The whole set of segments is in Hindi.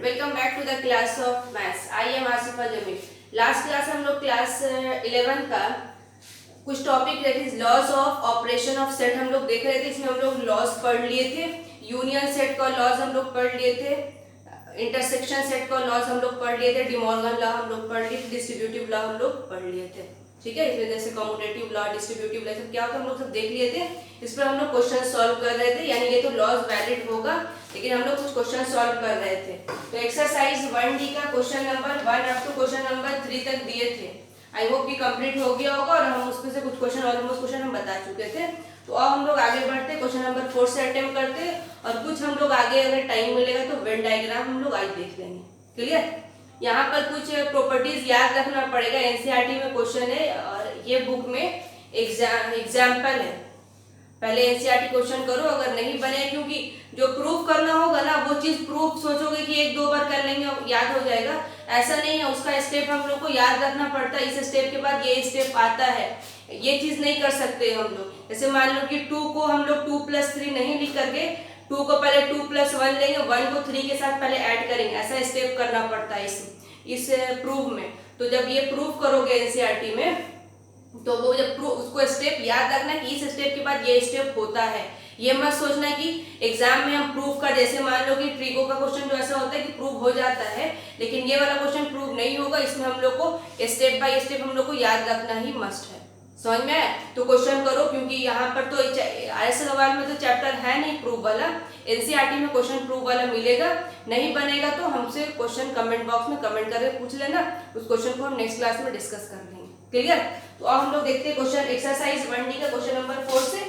Welcome back to the class of maths. I am Asifa Jamil. Last class हम लोग क्लास 11 का कुछ टॉपिक रहे थे, laws of operation of set हम लोग देख रहे थे। इसमें हम लोग लॉस पढ़ लिए थे, यूनियन सेट का लॉस हम लोग पढ़ लिए थे, इंटरसेक्शन सेट का लॉस हम लोग पढ़ लिए थे, डिमॉर्गन लॉ हम लोग पढ़ लिए थे, डिस्ट्रीब्यूटिव लॉ हम लोग पढ़ लिए थे। ठीक है, इसमें जैसे कम्यूटेटिव लॉ, डिस्ट्रीब्यूटिव लॉ सब क्या होता है हम लोग सब देख लिए थे। इस पर हम लोग क्वेश्चन सॉल्व कर रहे थे, यानी ये तो लॉस वैलिड होगा, लेकिन हम लोग कुछ क्वेश्चन सॉल्व कर रहे थे। तो एक्सरसाइज 1D का question number 1 up to question number 3 तक दिए थे। आई होप कि कंप्लीट हो गया होगा और हम उसमें से कुछ क्वेश्चन ऑलमोस्ट क्वेश्चन हम बता चुके थे। तो अब हम लोग आगे बढ़ते, क्वेश्चन नंबर 4 से अटेम्प्ट करते और कुछ हम लोग आगे अगर टाइम मिलेगा तो वेन डायग्राम हम लोग आज देख लेंगे। क्लियर? यहाँ पर कुछ प्रॉपर्टीज याद रखना पड़ेगा, एनसीईआरटी में क्वेश्चन है और ये बुक में एग्जाम्पल है। पहले एनसीईआरटी क्वेश्चन करो, अगर नहीं बने, क्योंकि जो प्रूफ करना होगा ना वो चीज प्रूफ सोचोगे कि एक दो बार कर लेंगे याद हो जाएगा, ऐसा नहीं है। उसका स्टेप हम लोग को याद रखना पड़ता है, इस स्टेप के बाद ये स्टेप आता है, ये चीज नहीं कर सकते हम लोग। जैसे मान लो कि 2 को हम लोग 2+3 नहीं लिख करके 2 को पहले 2+1 लेंगे, 1 को 3 के साथ पहले ऐड करेंगे, ऐसा स्टेप करना पड़ता है इस प्रूफ में। तो जब ये प्रूफ करोगे एनसीईआरटी में तो वो जब उसको स्टेप याद रखना कि इस स्टेप के बाद ये स्टेप होता है। ये मत सोचना कि एग्जाम में हम प्रूफ कर, जैसे मान लो कि ट्रिगो का क्वेश्चन जो ऐसा होता है कि प्रूफ हो जाता है, लेकिन ये वाला क्वेश्चन प्रूफ नहीं होगा। इसमें हम लोग को स्टेप बाय स्टेप हम लोग को याद रखना ही मस्ट है। समझ में आया? तो क्वेश्चन करो, क्योंकि यहाँ पर तो आईएएस सवाल में तो चैप्टर है नहीं प्रूफ वाला, एनसीईआरटी में क्वेश्चन प्रूफ वाला मिलेगा। नहीं बनेगा तो हमसे क्वेश्चन कमेंट बॉक्स में कमेंट करके पूछ लेना, उस क्वेश्चन को हम नेक्स्ट क्लास में डिस्कस कर लेंगे। क्लियर? तो अब हम लोग देखते हैं क्वेश्चन एक्सरसाइज 1D का क्वेश्चन नंबर 4 से।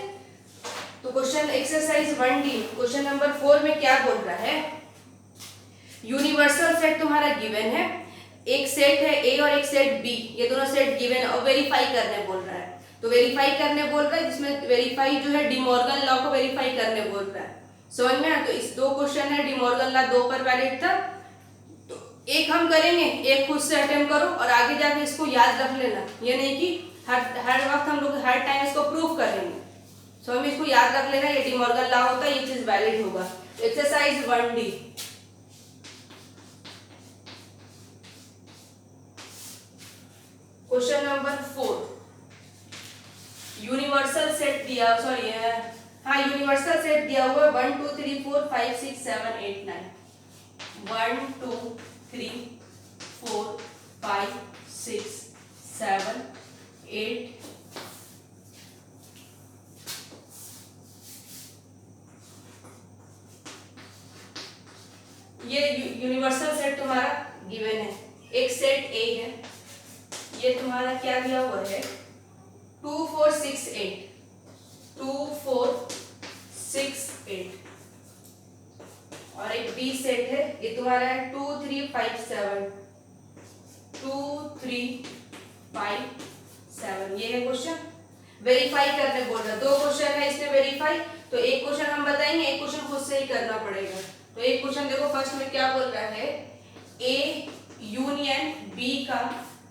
तो question exercise 1D question number 4 में क्या बोल रहा है? यूनिवर्सल सेट तुम्हारा गिवन है, एक सेट है ए और एक सेट बी, ये दोनों सेट गिवन है और वेरीफाई करने बोल रहा है। तो वेरीफाई करने बोल रहा है, जिसमें वेरीफाई जो है डिमॉर्गन लॉ को वेरीफाई करने बोल रहा है। समझ में आया? तो इस दो क्वेश्चन है, डिमॉर्गन लॉ 2 पर वैलिड था, तो एक हम करेंगे, एक खुद से अटेम्प्ट करो और आगे जाके इसको याद रख लेना। ये नहीं कि हर वक्त हम लोग हर टाइम इसको प्रूफ करेंगे। सो हमें इसको याद रख लेना, ये डिमॉर्गन लॉ होता है, ये चीज वैलिड होगा। Exercise 1D question number 4, universal set दिया, सॉरी हाँ यूनिवर्सल सेट दिया हुआ है 1 2 3 4 5 6 7 8 9, 1 2 3 4 5 6 7 8 ये यूनिवर्सल सेट तुम्हारा गिवन है। एक सेट ए है, ये तुम्हारा क्या दिया हुआ है 2 4 6 8, 2 4 6 8, और एक बी सेट है, ये तुम्हारा है 2 3 5 7, 2 3 5 7। ये है क्वेश्चन, वेरीफाई करने बोल रहा है। दो क्वेश्चन है इसमें वेरीफाई, तो एक क्वेश्चन हम बताएंगे, एक क्वेश्चन खुद से ही करना पड़ेगा। तो एक क्वेश्चन देखो, फर्स्ट में क्या बोल रहा है, ए यूनियन बी का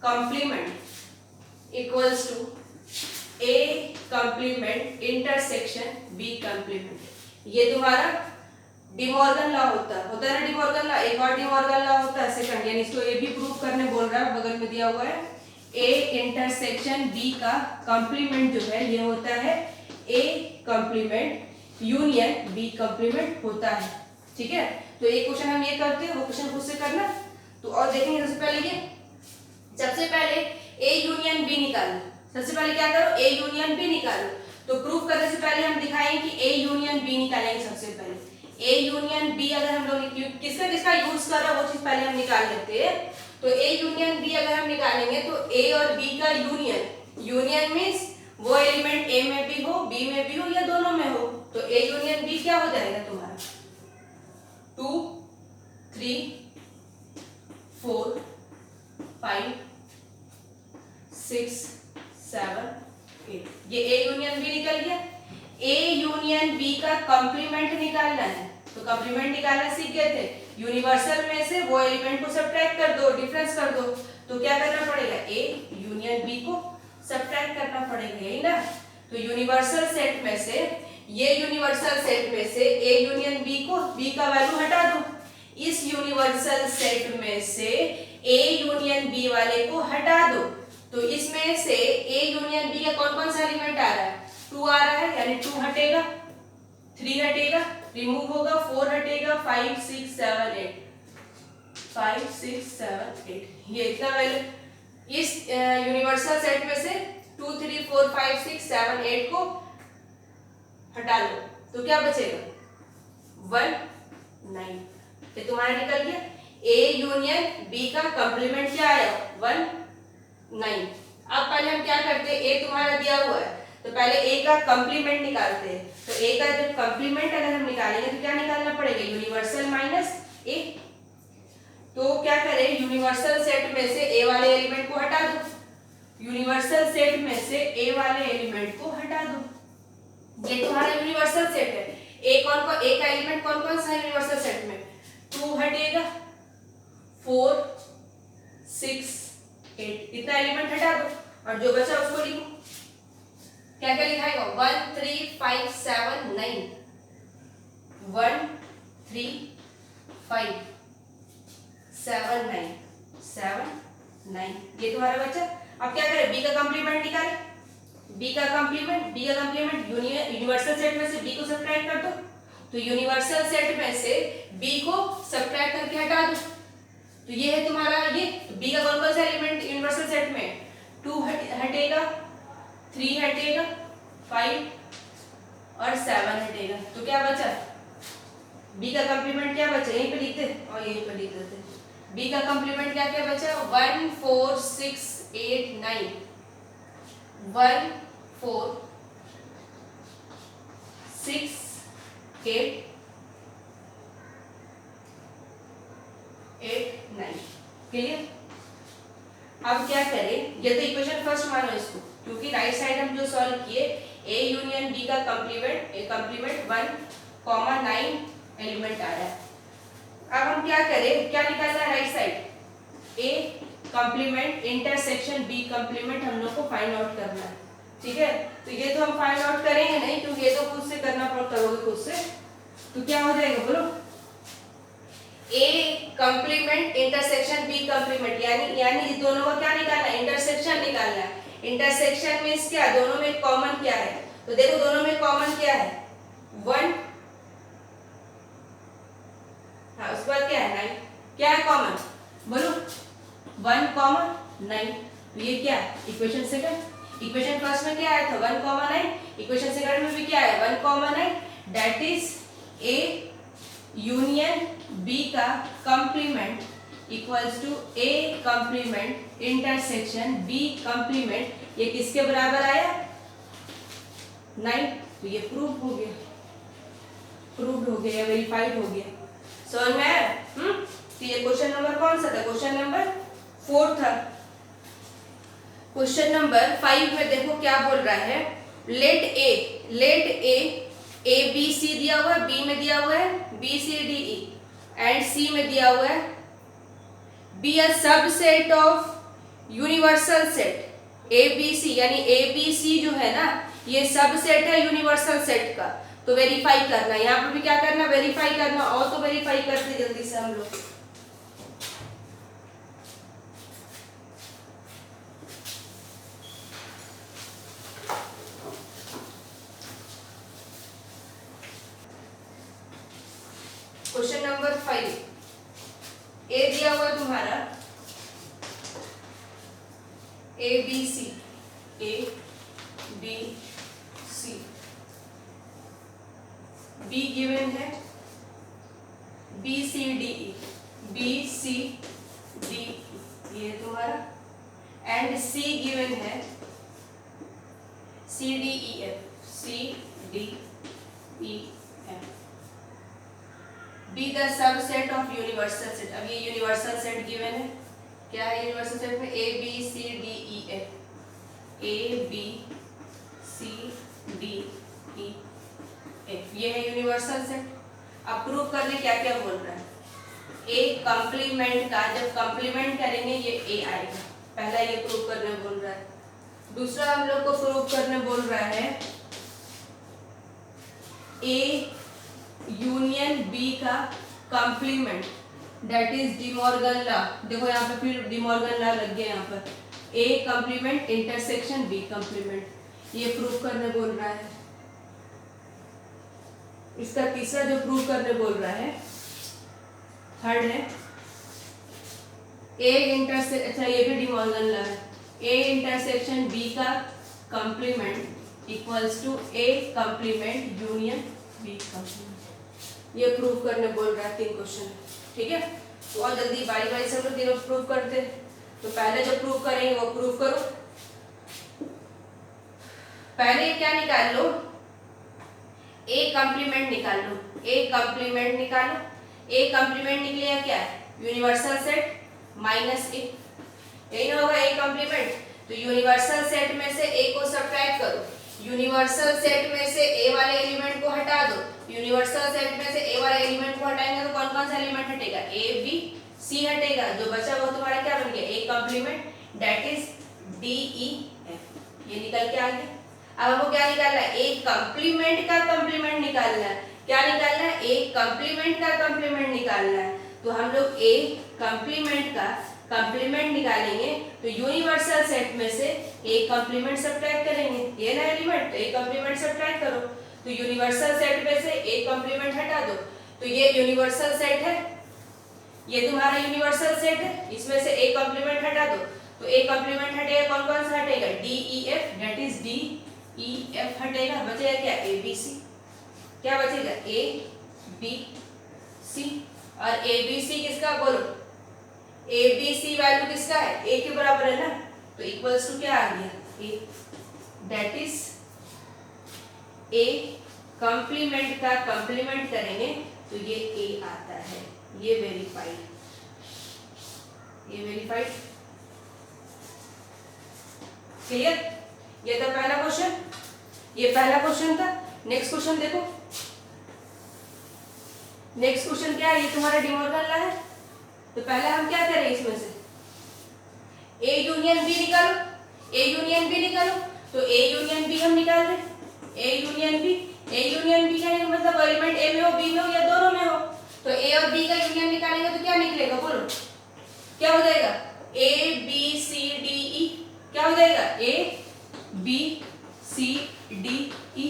complement equals to A complement intersection B complement. ये तुम्हारा डिमॉर्गन लॉ होता है ना, डिमॉर्गन लॉ। एक और डिमॉर्गन लॉ होता है सेकंड, यानी इसको ए भी प्रूव करने बोल रहा है, बगल में दिया हुआ है ए इंटरसेक्शन बी का कंप्लीमेंट जो है ये होता है ए कंप्लीमेंट यूनियन बी कंप्लीमेंट होता है। ठीक है, तो एक क्वेश्चन हम ये करते हैं, वो क्वेश्चन खुद से करना। तो और देखेंगे, सबसे पहले ये, सबसे पहले ए यूनियन बी निकालो। सबसे पहले क्या करो, ए यूनियन बी निकालो। तो प्रूफ करने से पहले हम दिखाएंगे कि ए यूनियन बी निकालेंगे। सबसे पहले ए यूनियन बी अगर हम लोग किसका किसका यूज कर रहा है वो चीज पहले हम निकाल लेते हैं। तो ए यूनियन बी अगर हम निकालेंगे तो ए और बी का यूनियन, यूनियन मींस वो एलिमेंट ए में भी हो, बी में भी हो, या दोनों में हो। तो ए यूनियन बी क्या हो जाएगा तुम्हारा 2 3 4 5 6 7 8, ये ए यूनियन बी निकल गया। ए यूनियन बी का कंप्लीमेंट निकालना है, तो कंप्लीमेंट निकालना सीख गए थे। यूनिवर्सल में से वो एलिमेंट को सब्ट्रैक्ट कर दो, डिफरेंस कर दो, तो क्या करना पड़ेगा, ए यूनियन बी को सब्ट्रैक्ट करना पड़ेगा, यही ना। तो यूनिवर्सल सेट में से ये यूनिवर्सल सेट में से ए यूनियन बी को बी का वैल्यू हटा दो, इस यूनिवर्सल यूनिवर्सल सेट में से ए यूनियन बी वाले को हटा दो। तो इसमें से ए यूनियन बी का कौन कौन सा एलिमेंट आ रहा है? 2 आ रहा है, यानी 2 हटेगा, 3 हटेगा, रिमूव होगा, 4 हटेगा, 5 6 7 8, 5 6 7 8, ये इतना वैल्यू इस यूनिवर्सल सेट में से 2 3 4 5 6 7 8 को हटा लो तो क्या बचेगा? 1 9। ये तुम्हारा निकल गया। ए यूनियन बी का कंप्लीमेंट क्या आया? 1 9। अब पहले हम क्या करते हैं, ए तुम्हारा दिया हुआ है तो पहले ए का कंप्लीमेंट निकालते हैं। तो ए का जब कंप्लीमेंट अगर हम निकालेंगे तो क्या निकालना पड़ेगा? यूनिवर्सल माइनस ए। तो क्या करें, यूनिवर्सल सेट में से ए वाले एलिमेंट को हटा दो, यूनिवर्सल सेट में से ए वाले एलिमेंट को हटा दो। ये तुम्हारा यूनिवर्सल सेट है। ए का एलिमेंट कौन कौन सा यूनिवर्सल सेट में? 2 हटेगा, 4 6 8, इतना एलिमेंट हटा दो और जो बचा उसको लिखो। क्या क्या लिखाएगा? 1 3 5 7 9, 1 3 5 7 9 7 9, ये तुम्हारा बचा। अब क्या करें? बी का कंप्लीमेंट निकालें। बी का कंप्लीमेंट यूनिवर्सल सेट में से बी को सब्ट्रैक्ट कर दो। तो यूनिवर्सल सेट में से बी को सब्ट्रैक्ट करके हटा दो। तो ये है तुम्हारा ये बी का कौन कौन सा एलिमेंट यूनिवर्सल सेट में? 2 हटेगा, 3 हटेगा, 5 और 7 हटेगा। तो क्या बचा? बी का कंप्लीमेंट क्या बचा? यहीं पे लिखते और यहीं पे लिख देते। बी का कंप्लीमेंट क्या क्या बचा? 1 4 6 8 9, 1 4 6 8 8 9, क्लियर? अब क्या करें, ये तो इक्वेशन फर्स्ट मानो इसको, क्योंकि राइट साइड हम जो सॉल्व किए ए यूनियन बी का कंप्लीमेंट 1 9 एलिमेंट आया। अब हम क्या करें, क्या निकालना है राइट साइड? ए कंप्लीमेंट इंटरसेक्शन बी कंप्लीमेंट हम लोग को फाइंड आउट करना है, ठीक है? तो ये तो हम फाइंड आउट करेंगे नहीं, क्योंकि ये तो खुद से करना करोगे खुद से। तो क्या हो जाएगा बोलो? ए कंप्लीमेंट इंटरसेक्शन बी कंप्लीमेंट, यानी दोनों का क्या निकालना है? इंटरसेक्शन निकालना है। इंटरसेक्शन मींस क्या? दोनों में कॉमन क्या है? तो देखो दोनों में कॉमन क्या है? 1, हाँ उसके बाद क्या है? 9। क्या है कॉमन बोलो? 1 9। तो ये क्या है? Equation second. इक्वेशन फर्स्ट में क्या आया था? 1 9। इक्वेशन सेकंड में भी क्या है? 1 9, that is A union B का complement equals to A complement intersection B complement. ये किसके बराबर आया? 9। तो ये प्रूव हो गया, प्रूव्ड हो गया, वेरीफाइड हो गया। समझ में आया? तो ये क्वेश्चन नंबर कौन सा था? क्वेश्चन नंबर 4 था। क्वेश्चन नंबर 5 में देखो क्या बोल रहा है। लेट ए बी सी दिया हुआ है, बी में दिया हुआ है B C D E and C में दिया हुआ है B a subset of universal set A B C, यानी ए बी सी जो है ना ये सबसेट है यूनिवर्सल सेट का। तो वेरीफाई करना, यहाँ पे भी क्या करना? वेरीफाई करना। और तो वेरीफाई करते जल्दी से हम लोग। क्वेश्चन नंबर 5 ए दिया हुआ तुम्हारा A B C B given है बी सी डी ये तुम्हारा एंड सी गिवन है C D E F B the subset of universal set. अब ये यूनिवर्सल सेट गिवन है, क्या है यूनिवर्सल सेट में? A B C D E F, A B C D E F, ये है यूनिवर्सल सेट। अब प्रूव करने क्या क्या बोल रहा है? ए कंप्लीमेंट का जब कंप्लीमेंट करेंगे ये ए आएगा, पहला ये प्रूव करने बोल रहा है। दूसरा हम लोग को प्रूव करने बोल रहा है ए यूनियन बी का complement that is D Morgan law. देखो यहाँ पे फिर डी मॉर्गन लॉ लग गया यहाँ पर, ए कंप्लीमेंट इंटरसेक्शन बी कंप्लीमेंट, ये प्रूव करने बोल रहा है। इसका तीसरा जो प्रूव करने बोल रहा है, थर्ड है ए इंटरसेक्शन, अच्छा ये भी डी मॉर्गन लॉ है, ए इंटरसेक्शन बी का complement equals to A complement union B complement, ये प्रूव करने बोल रहा है। 3 क्वेश्चन, ठीक है। तो और जल्दी बारी बारी से हम लोग तीनों प्रूव करते हैं। तो पहले जो प्रूव करेंगे वो प्रूव करो। पहले क्या निकाल लो, ए कंप्लीमेंट निकाल लो, ए कंप्लीमेंट निकालो। ए कंप्लीमेंट निकलेगा क्या है, यूनिवर्सल सेट माइनस ए, यही ना होगा ए कंप्लीमेंट। तो यूनिवर्सल सेट में से ए को सब्ट्रैक्ट करो, यूनिवर्सल सेट में से ए वाले एलिमेंट को हटा दो, यूनिवर्सल सेट में से ए वाले एलिमेंट को हटाएंगे तो कौन कौन सा एलिमेंट हटेगा, ए बी सी हटेगा, जो बचा वो तुम्हारा क्या बन गया, A complement that is D E F, ये निकल के आ गया। अब हमको क्या निकालना है, ए कंप्लीमेंट का कंप्लीमेंट निकालना है। क्या निकालना है, ए कंप्लीमेंट का कंप्लीमेंट निकालना है। तो हम लोग ए कंप्लीमेंट का कंप्लीमेंट निकालेंगे तो यूनिवर्सल सेट में से ए कंप्लीमेंट सब्ट्रैक्ट करेंगे, ये ना एलिमेंट, ए कंप्लीमेंट सब्ट्रैक्ट करो। तो यूनिवर्सल सेट में से ए कंप्लीमेंट हटा दो, तो ये यूनिवर्सल सेट है, ये तुम्हारा यूनिवर्सल सेट है, इसमें से ए कंप्लीमेंट हटा दो। तो ए कंप्लीमेंट हटेगा, कौन कौन सा हटेगा, D E F that is D E F हटेगा, बचेगा क्या, ए बी सी, क्या बचेगा, ए बी सी। और ए बी सी किसका बोलो, ए बी सी वैल्यू किसका है, ए के बराबर है ना, तो इक्वल्स टू क्या आ गया, ए दैट इज ए कंप्लीमेंट का कंप्लीमेंट करेंगे तो ये ए आता है, ये वेरीफाइड, ये वेरीफाइड, क्लियर। ये था पहला क्वेश्चन, ये पहला क्वेश्चन था। नेक्स्ट क्वेश्चन देखो, नेक्स्ट क्वेश्चन क्या है, ये तुम्हारा डी मॉर्गन लॉ है। तो पहले हम क्या करें, इसमें से ए यूनियन बी निकालो, ए यूनियन बी निकालो। तो ए यूनियन बी हम निकाल रहे, A union B, A union B का मतलब एलिमेंट ए में हो, बी में हो या दोनों में हो। तो ए और बी का यूनियन निकालेंगे तो क्या निकलेगा, बोलो क्या हो जाएगा, ए बी सी डी ई, क्या हो जाएगा, ए बी सी डी ई,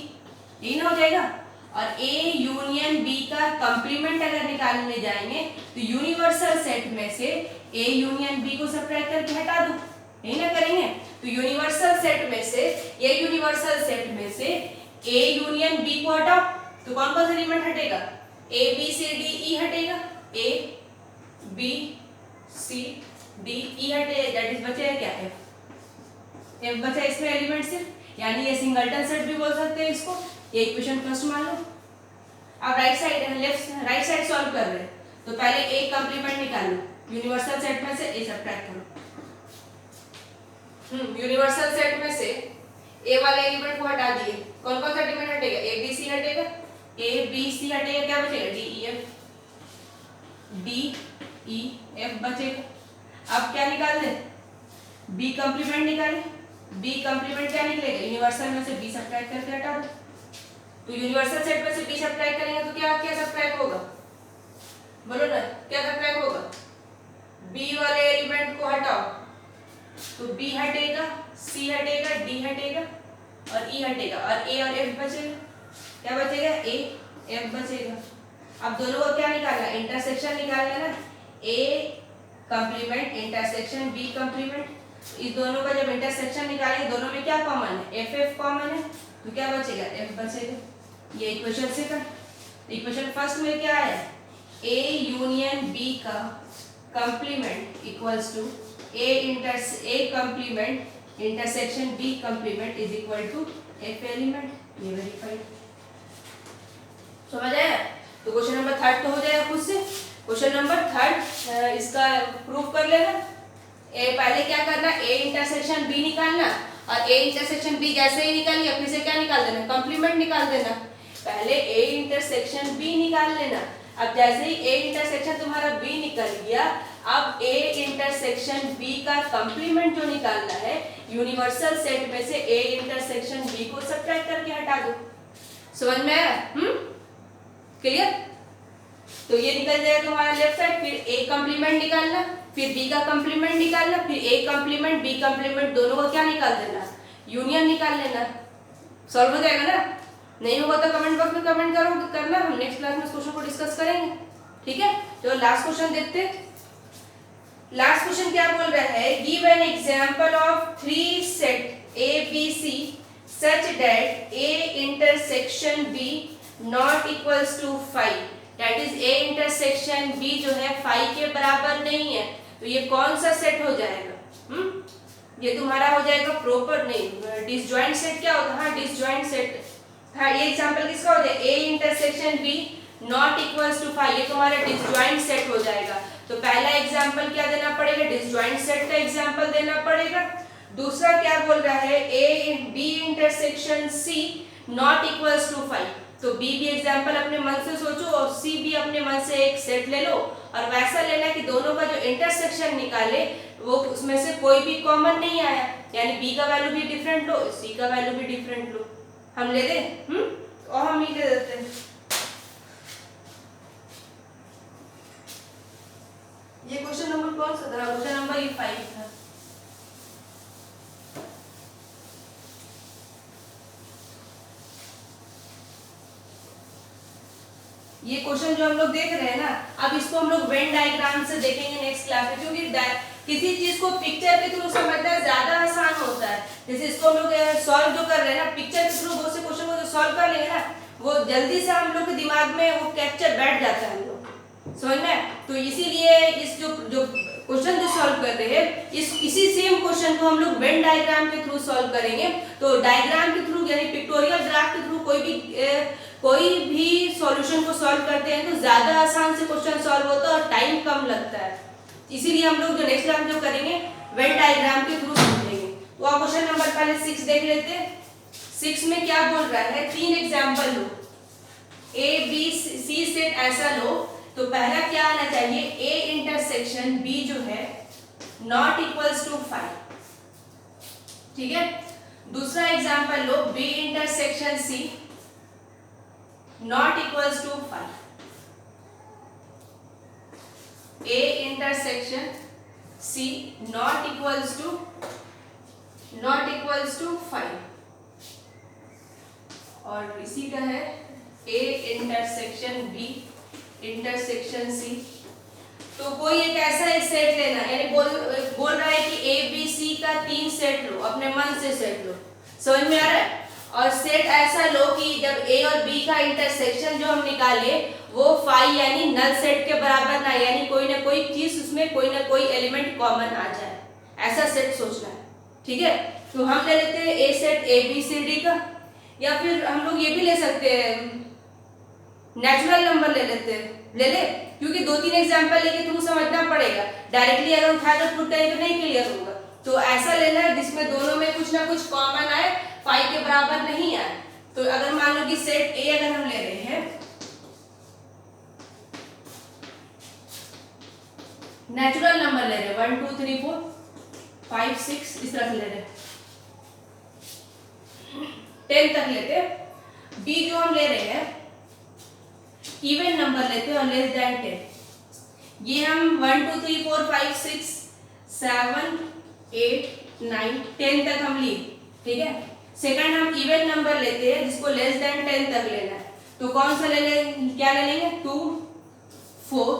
यही ना हो जाएगा। और ए यूनियन बी का कंप्लीमेंट अगर निकालने जाएंगे तो यूनिवर्सल सेट में से ए यूनियन बी को सब्ट्रैक्ट करके हटा दो, यही ना करेंगे। तो यूनिवर्सल सेट में से, ये यूनिवर्सल सेट में से ए यूनियन बी को हटाओ तो कौन कौन सा एलिमेंट हटेगा, ए बी सी डी ई हटेगा, ए बी सी डी ई हटेगा, दैट इज बचेगा क्या, एफ, एफ बचा इसमें एलिमेंट से, यानी ये सिंगलटन सेट भी बोल सकते हैं इसको। ये इक्वेशन फर्स्ट मान लो। अब right side, left right side solve कर रहे हैं, तो पहले ए कंप्लीमेंट निकालो, यूनिवर्सल सेट में से ए सब्ट्रैक्ट करो। यूनिवर्सल सेट में से ए वाले एलिमेंट को हटा दिए, कौन कौन सा एलिमेंट हटेगा, ए बी सी हटेगा, ए बी सी हटेगा, क्या बचेगा, D E F, D E F बचेगा। अब क्या निकाल दे, बी कंप्लीमेंट निकाले, बी कंप्लीमेंट क्या निकलेगा, यूनिवर्सल में से बी सब्ट्रैक्ट करके हटा दो। तो यूनिवर्सल सेट में से बी सब्ट्रैक्ट करेंगे तो क्या क्या सब्ट्रैक्ट होगा, बोलो ना क्या सब्ट्रैक्ट होगा, बी वाले एलिमेंट को हटाओ तो बी हटेगा, सी हटेगा, डी हटेगा और ई हटेगा, और ए और एफ बचेगा, क्या बचेगा, ए एफ बचेगा। अब दोनों को क्या निकालना, इंटरसेक्शन निकालना ना, ए कंप्लीमेंट इंटरसेक्शन बी कंप्लीमेंट। इस दोनों का जब इंटरसेक्शन निकालेंगे, दोनों में क्या कॉमन है, एफ एफ कॉमन है, तो क्या बचेगा, एफ बचेगा। ये इक्वेशन से का, इक्वेशन फर्स्ट में क्या है, ए यूनियन बी का complement equals to A complement intersection B complement is equal to F element, ये वेरीफाइड, समझ आया। तो क्वेश्चन नंबर 3 तो हो जाएगा खुद से। क्वेश्चन नंबर 3 इसका प्रूफ कर लेना। ए पहले क्या करना, ए इंटरसेक्शन बी निकालना, और ए इंटरसेक्शन बी जैसे ही निकाल लिया फिर से क्या निकाल देना, कंप्लीमेंट निकाल देना। पहले ए इंटरसेक्शन बी निकाल लेना, अब जैसे ही ए इंटरसेक्शन तुम्हारा बी निकल गया, अब ए इंटरसेक्शन बी का कंप्लीमेंट जो निकालना है, यूनिवर्सल सेट में से ए इंटरसेक्शन बी को सब्ट्रैक्ट करके हटा दो। समझ में आया, क्लियर। तो ये निकल जाएगा तुम्हारा लेफ्ट साइड, फिर ए कंप्लीमेंट निकालना, फिर बी का कंप्लीमेंट निकालना, फिर ए कंप्लीमेंट बी कंप्लीमेंट, दोनों का क्या निकाल देना, यूनियन निकाल लेना। सॉल्व हो जाएगा ना? नहीं होगा तो कमेंट बॉक्स में कमेंट करो करना, हम नेक्स्ट क्लास में इस क्वेश्चन को डिस्कस करेंगे। ठीक है, तो लास्ट क्वेश्चन देखते हैं। लास्ट क्वेश्चन क्या बोल रहा है, give an example of 3 set A B C such that A intersection B not equals to 5, that is A intersection B जो है 5 के बराबर नहीं है, तो ये कौन सा सेट हो जाएगा? ये तुम्हारा हो जाएगा प्रॉपर, नहीं डिसजॉइंट सेट क्या होता है? हाँ डिसजॉइंट सेट। हाँ ये एग्जांपल किसका हो जाएगा, A intersection B not equals to 5, ये तुम्हारा डिसजॉइंट सेट हो जाएगा। तो पहला एग्जांपल क्या देना पड़ेगा, डिसजॉइंट सेट का एग्जांपल देना पड़ेगा। दूसरा क्या बोल रहा है, A B intersection C not equals to 5, तो बी भी एग्जांपल अपने मन से सोचो और सी भी अपने मन से एक सेट ले लो, और वैसा लेना कि दोनों का जो इंटरसेक्शन निकाले वो उसमें से कोई भी कॉमन नहीं आया, यानी बी का वैल्यू भी डिफरेंट लो, सी का वैल्यू भी डिफरेंट लो। हम ले दें और हम ही ले देते हैं। ये क्वेश्चन नंबर कौन सा था? क्वेश्चन नंबर ये 5 था। ये क्वेश्चन जो हम लोग देख रहे हैं ना, अब इसको हम लोग वेन डायग्राम से देखेंगे नेक्स्ट क्लास में, क्योंकि किसी चीज को पिक्चर के थ्रू समझना ज्यादा आसान होता है। जैसे इसको हम लोग सॉल्व जो कर रहे हैं ना, पिक्चर के थ्रू बहुत से क्वेश्चन को जो सॉल्व कर लेंगे ना, वो जल्दी से हम लोग के दिमाग में वो कैप्चर बैठ जाता है हम लोग, समझ में। तो इसीलिए इस जो क्वेश्चन जो सॉल्व कर रहे हैं, इसी सेम क्वेश्चन को हम लोग वेन डायग्राम के थ्रू सॉल्व करेंगे। तो डायग्राम के थ्रू यानी पिक्टोरियल ग्राफ के थ्रू कोई भी सॉल्यूशन को सॉल्व करते हैं तो ज्यादा आसान से क्वेश्चन सॉल्व होता है और टाइम कम लगता है। इसीलिए हम लोग जो नेक्स्ट क्लास जो करेंगे वेन डायग्राम के थ्रू समझेंगे। तो आप क्वेश्चन नंबर पहले 6 देख लेते हैं। 6 में क्या बोल रहा है, 3 एग्जाम्पल लो, ए बी सी सेट ऐसा लो, तो पहला क्या आना चाहिए, ए इंटरसेक्शन बी जो है नॉट इक्वल्स टू 5, ठीक है। दूसरा एग्जाम्पल लो, B intersection C not equals to 5, A intersection C not equals to 5, और इसी का है A intersection B intersection C. तो कोई एक ऐसा एक सेट लेना, यानी बोल रहा है कि ए बी सी का 3 सेट लो, अपने मन से सेट लो, समझ में आ रहा है। और सेट ऐसा लो कि जब ए और बी का इंटरसेक्शन जो हम निकाले वो 5 यानी नल सेट के बराबर ना, यानी कोई ना कोई चीज उसमें कोई ना कोई एलिमेंट कॉमन आ जाए, ऐसा सेट सोचना है, ठीक है। तो हम ले लेते हैं a set A B C D का, या फिर हम लोग ये भी ले सकते हैं नेचुरल नंबर ले लेते हैं, ले ले, क्योंकि 2-3 एग्जांपल लेके तुमको समझना पड़ेगा, डायरेक्टली अगर उठाकर पुट करें तो नहीं क्लियर होगा। तो ऐसा लेना है जिसमें दोनों में कुछ ना कुछ कॉमन आए, 5 के बराबर नहीं आए। तो अगर मान लो कि सेट ए अगर हम ले रहे हैं, नेचुरल नंबर ले रहे हैं 1 2 3 4 5 6 इस तरह से ले रहे हैं, 10 तक लेते हैं। बी जो हम ले रहे हैं इवन नंबर लेते हैं और लेस देन 10, ये हम 1 2 3 4 5 6 7 8 9 10 तक हम लिए, ठीक है। सेकंड हम इवन नंबर लेते हैं जिसको लेस देन 10 तक लेना है, तो कौन सा क्या ले लेंगे, 2 4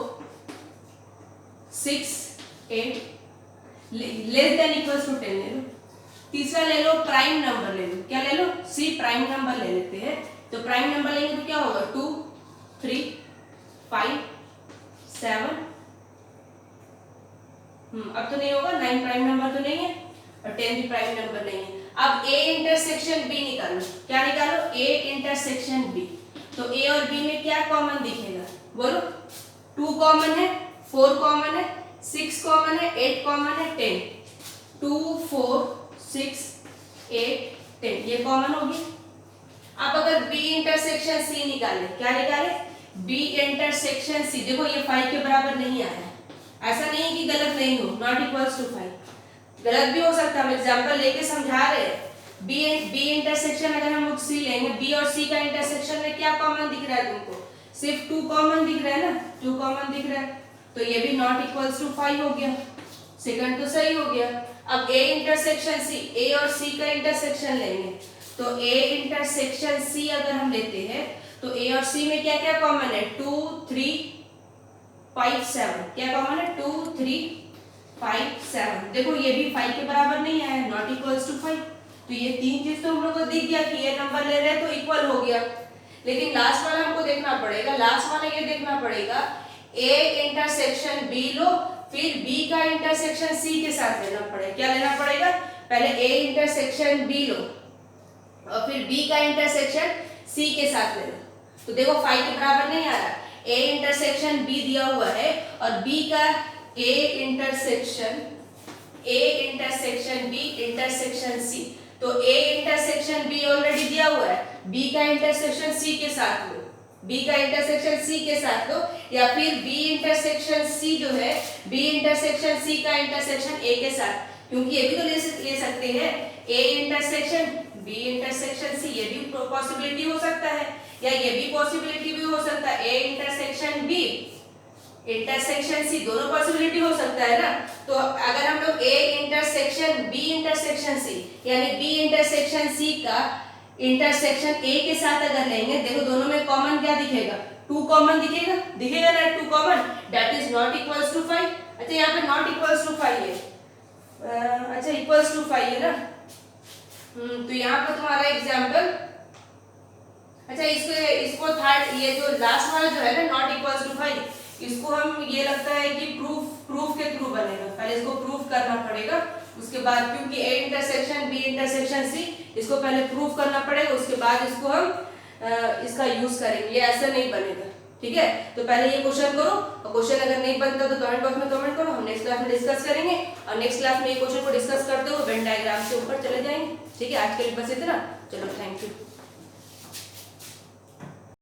6 8 लेस देन इक्वल्स टू 10 ले लो। तीसरा ले लो प्राइम नंबर ले लो, क्या ले लो, सी प्राइम नंबर ले लेते हैं। तो प्राइम नंबर लेंगे तो क्या होगा, 2 3 5 7, अब तो नहीं होगा, 9 प्राइम नंबर तो नहीं है और 10 भी प्राइम नंबर नहीं है। अब ए इंटरसेक्शन बी निकालो, क्या निकालो, ए इंटरसेक्शन बी। तो ए और बी में क्या कॉमन दिखेगा, बोलो, 2 कॉमन है, 4 कॉमन है, 6 कॉमन है, 8 कॉमन है, 10, 2 4 6 8 10 ये कॉमन होगी। अब अगर बी इंटरसेक्शन सी निकाले, क्या निकाले, बी इंटरसेक्शन सी, देखो ये 5 के बराबर नहीं आया, ऐसा नहीं कि गलत नहीं हो, नॉट इक्वल्स टू 5, गलत भी हो सकता है, हम एग्जांपल लेके समझा रहे हैं। बी इंटरसेक्शन अगर हम लोग सी लेंगे, बी और सी का इंटरसेक्शन में क्या कॉमन दिख रहा है तुमको, सिर्फ 2 कॉमन दिख रहा है ना, 2 कॉमन दिख रहा है। तो ये भी नॉट इक्वल्स टू 5 हो गया, सेकंड तो सही हो गया। अब ए इंटरसेक्शन सी, ए और सी का इंटरसेक्शन लेंगे, तो ए इंटरसेक्शन सी अगर हम लेते हैं तो ए और सी में क्या क्या कॉमन है, 2 3 5 7, क्या कॉमन है, 2 3 5 7। देखो ये भी 5 के बराबर नहीं आया, नॉट इक्वल्स टू 5। तो ये तीन चीज तो हम लोग को दिख गया कि ये नंबर ले रहे हैं तो इक्वल हो गया। लेकिन लास्ट वाला हमको देखना पड़ेगा, लास्ट वाला ये देखना पड़ेगा ए इंटरसेक्शन बी लो, फिर बी का इंटरसेक्शन सी के साथ लेना पड़ेगा। क्या लेना पड़ेगा, पहले ए इंटरसेक्शन बी लो और फिर बी का इंटरसेक्शन सी के साथ ले लो। तो देखो 5 के बराबर नहीं आ रहा, ए इंटरसेक्शन बी दिया हुआ है और बी का A intersection B intersection C, तो ए इंटरसेक्शन बी ऑलरेडी दिया हुआ है, बी का इंटरसेक्शन सी के साथ लो, बी का इंटरसेक्शन सी के साथ लो, या फिर बी इंटरसेक्शन सी जो है बी इंटरसेक्शन सी का इंटरसेक्शन ए के साथ, क्योंकि ये भी तो ले सकते हैं A intersection B intersection C, ये भी पॉसिबिलिटी हो सकता है, या ये भी पॉसिबिलिटी भी हो सकता है A intersection B intersection C, दोनों पॉसिबिलिटी हो सकता है ना। तो अगर हम लोग A intersection B intersection C यानी बी इंटरसेक्शन सी का इंटरसेक्शन ए के साथ अगर लेंगे, देखो दोनों में कॉमन क्या दिखेगा, 2 कॉमन दिखेगा ना, 2 common, that is not equals to 5। अच्छा यहाँ पे नॉट इक्वल्स टू 5 है, अच्छा इक्वल्स टू 5 है ना। तो यहाँ पर तुम्हारा एग्जाम्पल, अच्छा इसको थर्ड, ये जो लास्ट वाला जो है ना नॉट इक्वल्स टू 5, इसको हम ये लगता है कि प्रूफ के थ्रू बनेगा, पहले इसको प्रूफ करना पड़ेगा, उसके बाद क्योंकि A intersection B intersection C, इसको पहले प्रूफ करना पड़ेगा, उसके बाद इसको हम इसका यूज करेंगे, ये ऐसा नहीं बनेगा, ठीक है। तो पहले ये क्वेश्चन करो, और क्वेश्चन अगर नहीं बनता तो कमेंट बॉक्स में कमेंट करो, हम नेक्स्ट क्लास में डिस्कस करेंगे, और नेक्स्ट क्लास में ये क्वेश्चन को डिस्कस करते हुए वेन डायग्राम के ऊपर चले जाएंगे, ठीक है। आज के लिए बस इतना, चलो थैंक यू।